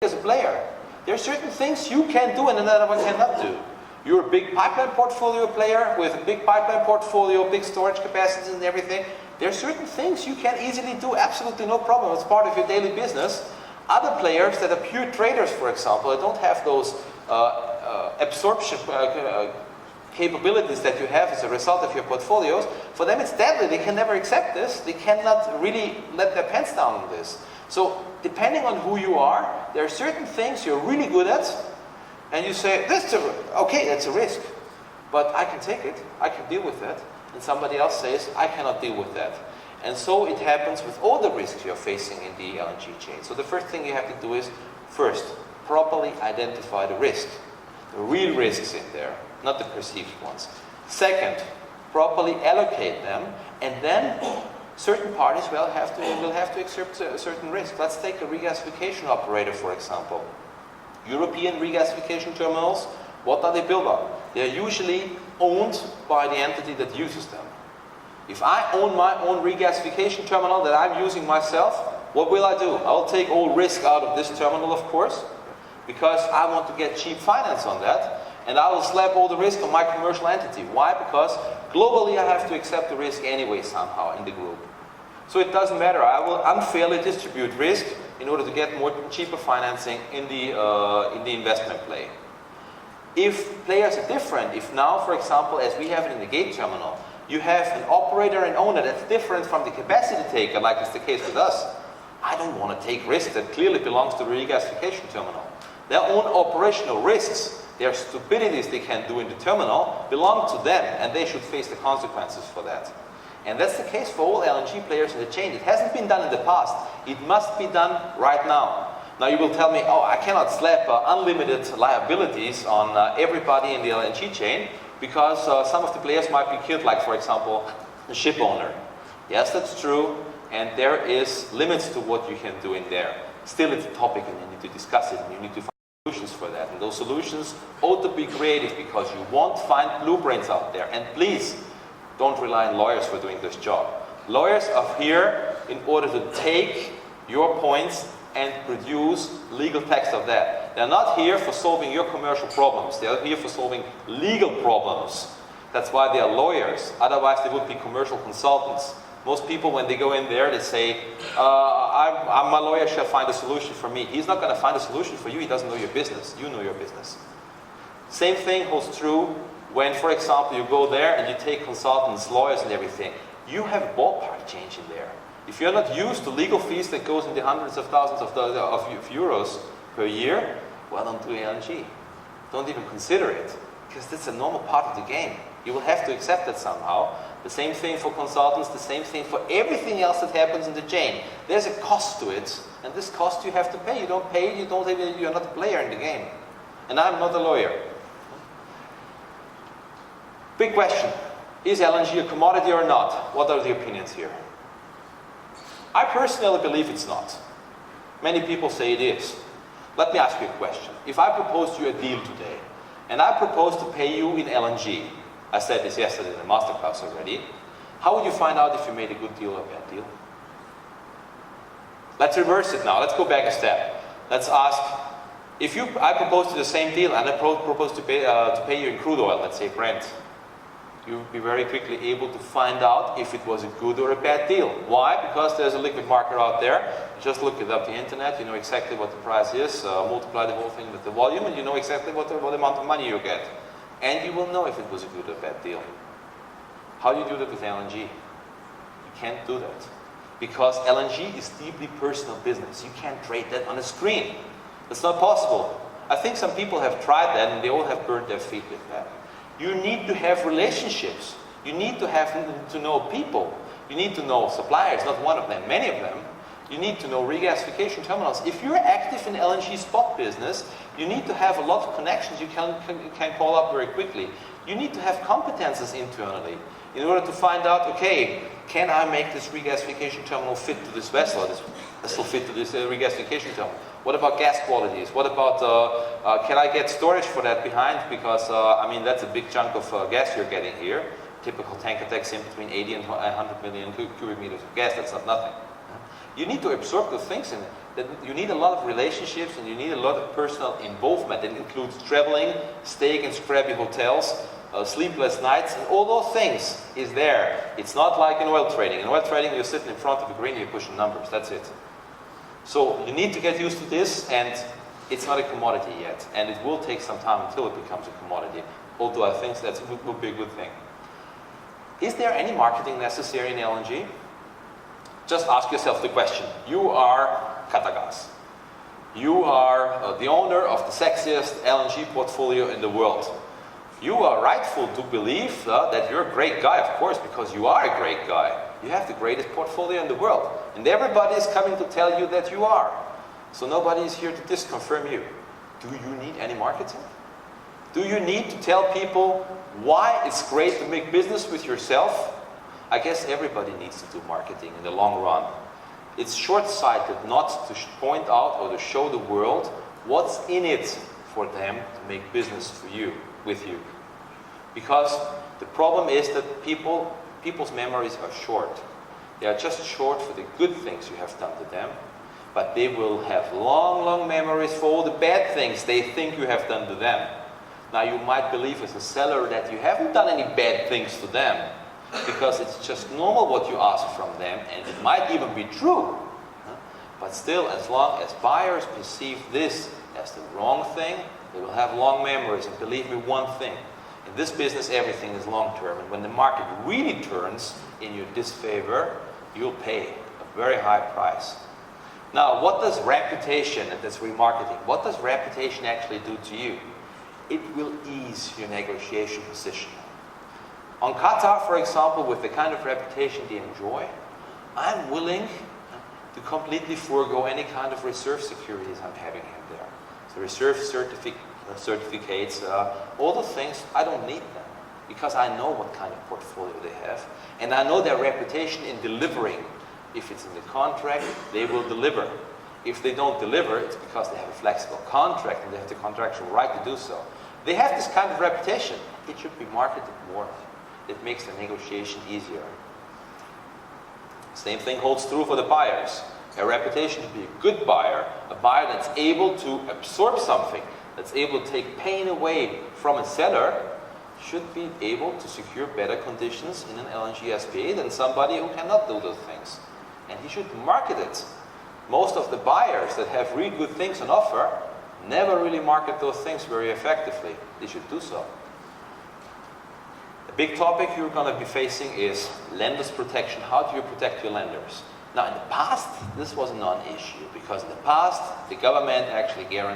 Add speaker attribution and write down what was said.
Speaker 1: as a player. There are certain things you can do and another one cannot do. You're a big pipeline portfolio player with a big pipeline portfolio, big storage capacities and everything. There are certain things you can easily do, absolutely no problem. It's part of your daily business. Other players that are pure traders, for example, that don't have those absorption capabilities that you have as a result of your portfolios, for them it's deadly. They can never accept this. They cannot really let their pants down on this. So depending on who you are, there are certain things you're really good at, and you say, okay, that's a risk, but I can take it, I can deal with that. And somebody else says, I cannot deal with that. And so it happens with all the risks you're facing in the LNG chain. So the first thing you have to do is, first, properly identify the risk. The real risks in there, not the perceived ones. Second, properly allocate them, and then certain parties will have to accept a certain risk. Let's take a regasification operator, for example. European regasification terminals, what are they built on? They're usually owned by the entity that uses them. If I own my own regasification terminal that I'm using myself, what will I do? I'll take all risk out of this terminal, of course, because I want to get cheap finance on that, and I will slap all the risk on my commercial entity. Why? Because globally I have to accept the risk anyway somehow in the group. So it doesn't matter. I will unfairly distribute risk in order to get cheaper financing in the investment play. If players are different, if now, for example, as we have it in the gate terminal, you have an operator and owner that's different from the capacity taker, like it's the case with us, I don't want to take risk that clearly belongs to the regasification terminal. Their own operational risks, their stupidities they can do in the terminal, belong to them, and they should face the consequences for that. And that's the case for all LNG players in the chain. It hasn't been done in the past. It must be done right now. Now you will tell me, oh, I cannot slap unlimited liabilities on everybody in the LNG chain, because some of the players might be killed, like for example, the ship owner. Yes, that's true, and there is limits to what you can do in there. Still, it's a topic and you need to discuss it, and you need to find solutions for that. And those solutions ought to be creative, because you won't find blueprints out there. And please, don't rely on lawyers for doing this job. Lawyers are here in order to take your points and produce legal text of that. They're not here for solving your commercial problems. They're here for solving legal problems. That's why they are lawyers. Otherwise, they would be commercial consultants. Most people, when they go in there, they say, my lawyer shall find a solution for me. He's not going to find a solution for you. He doesn't know your business. You know your business. Same thing holds true when, for example, you go there and you take consultants, lawyers and everything. You have a ballpark change in there. If you're not used to legal fees that goes in the hundreds of thousands of euros per year, well, don't do LNG. Don't even consider it, because that's a normal part of the game. You will have to accept that somehow. The same thing for consultants, the same thing for everything else that happens in the chain. There's a cost to it, and this cost you have to pay. You don't pay it, you're not a player in the game. And I'm not a lawyer. Big question. Is LNG a commodity or not? What are the opinions here? I personally believe it's not. Many people say it is. Let me ask you a question. If I proposed you a deal today, and I propose to pay you in LNG, I said this yesterday in the masterclass already, how would you find out if you made a good deal or a bad deal? Let's reverse it now. Let's go back a step. Let's ask, I propose to the same deal and I propose to pay you in crude oil, let's say Brent, you'll be very quickly able to find out if it was a good or a bad deal. Why? Because there's a liquid market out there. You just look it up the internet, you know exactly what the price is, multiply the whole thing with the volume, and you know exactly what amount of money you get. And you will know if it was a good or bad deal. How do you do that with LNG? You can't do that. Because LNG is deeply personal business. You can't trade that on a screen. It's not possible. I think some people have tried that and they all have burned their feet with that. You need to have relationships. You need to know people. You need to know suppliers, not one of them, many of them. You need to know regasification terminals. If you're active in LNG spot business, you need to have a lot of connections you can call up very quickly. You need to have competences internally in order to find out, okay, can I make this regasification terminal fit to this vessel? This vessel fit to this regasification terminal? What about gas qualities? What about, can I get storage for that behind? Because, I mean, that's a big chunk of gas you're getting here. Typical tanker takes in between 80 and 100 million cubic meters of gas. That's not nothing. You need to absorb those things in it. that you need a lot of relationships and you need a lot of personal involvement. It includes traveling, staying in scrappy hotels, sleepless nights, and all those things is there. It's not like in oil trading. In oil trading, you're sitting in front of a screen, you're pushing numbers, that's it. So you need to get used to this, and it's not a commodity yet. And it will take some time until it becomes a commodity, although I think that would be a good thing. Is there any marketing necessary in LNG? Just ask yourself the question. You are Qatargas. You are the owner of the sexiest LNG portfolio in the world. You are rightful to believe that you're a great guy, of course, because you are a great guy. You have the greatest portfolio in the world. And everybody is coming to tell you that you are. So nobody is here to disconfirm you. Do you need any marketing? Do you need to tell people why it's great to make business with yourself? I guess everybody needs to do marketing in the long run. It's short-sighted not to point out or to show the world what's in it for them to make business for you, with you. Because the problem is that people's memories are short. They are just short for the good things you have done to them, but they will have long, long memories for all the bad things they think you have done to them. Now you might believe as a seller that you haven't done any bad things to them, because it's just normal what you ask from them, and it might even be true. But still, as long as buyers perceive this as the wrong thing, they will have long memories. And believe me one thing, in this business everything is long term, and when the market really turns in your disfavor, you'll pay a very high price. Now, what does reputation, and that's remarketing, what does reputation actually do to you? It will ease your negotiation position. On Qatar, for example, with the kind of reputation they enjoy, I'm willing to completely forego any kind of reserve securities I'm having in there. So reserve certificates, all the things, I don't need them, because I know what kind of portfolio they have, and I know their reputation in delivering. If it's in the contract, they will deliver. If they don't deliver, it's because they have a flexible contract and they have the contractual right to do so. They have this kind of reputation. It should be marketed more. It makes the negotiation easier. Same thing holds true for the buyers. A reputation to be a good buyer, a buyer that's able to absorb something, that's able to take pain away from a seller, should be able to secure better conditions in an LNG SPA than somebody who cannot do those things. And he should market it. Most of the buyers that have really good things on offer never really market those things very effectively. They should do so. A big topic you're going to be facing is lenders protection. How do you protect your lenders? Now, in the past, this was a non-issue, because in the past, the government actually guaranteed